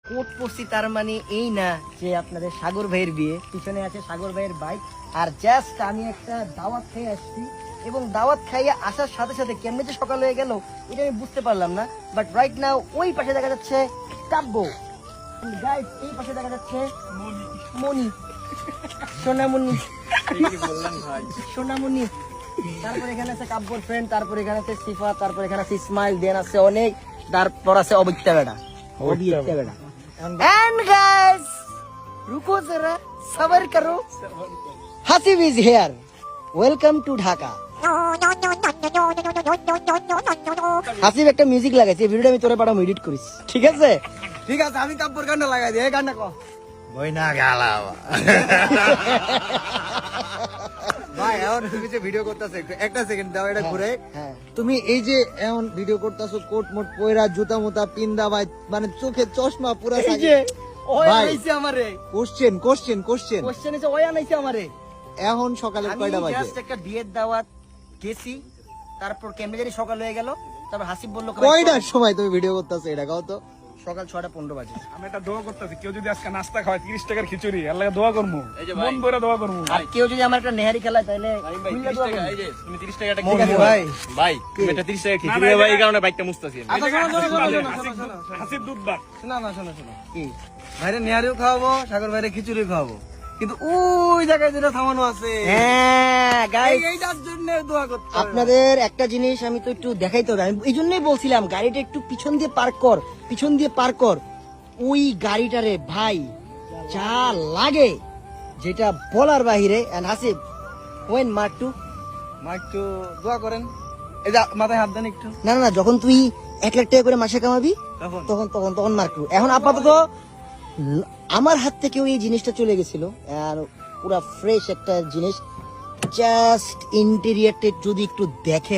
Coat পরছি তার মানে এই না যে আপনাদের সাগর ভাইয়ের বিয়ে। পিছনে আছে সাগর ভাইয়ের বাইক। আর জাস্ট আমি একটা দাওয়াত খেয়ে আসছি এবং দাওয়াত খাইয়ে আসার সাথে সাথে কেমনে যে সকাল হয়ে গেল এটা আমি বুঝতে পারলাম না। বাট রাইট নাও ওই পাশে দেখা যাচ্ছে কাব্য, গাইস এই পাশে দেখা যাচ্ছে মনি, সোনামণি, সোনামণি। তারপর এখানে আছে কাব্যর ফ্রেন্ড, তারপর এখানে আছে সিফা, তারপর এখানে আছে ইসমাইল, দেন আছে অনেক, তারপর আছে অবিত্যা বেড়া, অবিত্যা বেড়া। And guys, रुको जरा, सबर करो. Hasib is here. Welcome to Dhaka. Hasib একটা মিউজিক লাগাইছে, এই ভিডিওটা আমি তোরে পাঠাবো, এডিট করিস, ঠিক আছে? ঠিক আছে, আমি কাব্যর গানটা লাগাই দিই। এই গানটা কো বই না গালা ভাই। এখন তুমি যে ভিডিও করতেছে, একটা সেকেন্ড দাও, এটা ঘুরে। হ্যাঁ। তুমি এই যে এখন ভিডিও করতেছো, কোট মোট পয়রা, জুতা মুতা পিন্দা, ভাই মানে চোখে চশমা পুরা এই যে ওই ভাই। আনাইছে আমারে, কোশ্চেন কোশ্চেন এসে ওই আনাইছে আমারে। এখন সকালে আমি কয়টা বাজে? জাস্ট একটা বিয়ের দাওয়াত গেছি, তারপর কেমনে জানি সকাল হয়ে গেল। তারপর হাসিব বলল কয়টার সময় তুমি ভিডিও করতেছো এটা কাও তো? সকাল 6:15 বাজে। আমি একটা দোয়া করতেছি, কেউ যদি আজকে নাস্তা খাওয়ায় 30 টাকার খিচুড়ি, আল্লাহ দোয়া করবো, মন ভরে দোয়া করবো। আর কেউ যদি আমার একটা নেহারি খেলায় তাহলে তুমি 30 টাকাটা ঠিক আছে ভাই। ভাই তুমি একটা 30 টাকা খিচুড়ি ভাই, এই কারণে বাইকটা মুছতাছি আমি। হাসিব দুধ ভাত। শোনো কি ভাইরে নেহারিও খাওয়াবো, সাগর ভাইরে খিচুড়ি খাওয়াবো, কিন্তু ওই জায়গায় যেটা থামানো আছে হ্যাঁ গাইস, এইটার জন্য দোয়া করতে হবে। আপনাদের একটা জিনিস আমি তো একটু দেখাইতে হবে, আমি এই জন্যই বলছিলাম গাড়িটা একটু পিছন দিয়ে পার্ক কর, পিছন দিয়ে পার্ক কর। ওই গাড়িটারে ভাই যা লাগে যেটা বলার বাহিরে। এন্ড হাসিব ওয়েন মার্ক টু, মা একটু দোয়া করেন। এই যে মাথায় হাত দেন একটু। না না না, যখন তুই 1 লাখ টাকা করে মাসে কামাবি তখন তখন তখন তখন মার্ক টু। এখন আপাতত আমার হাত থেকেও এই জিনিসটা চলে গেছিল, আর পুরা ফ্রেশ একটা জিনিস। জাস্ট ইন্টেরিয়রটা যদি একটু দেখে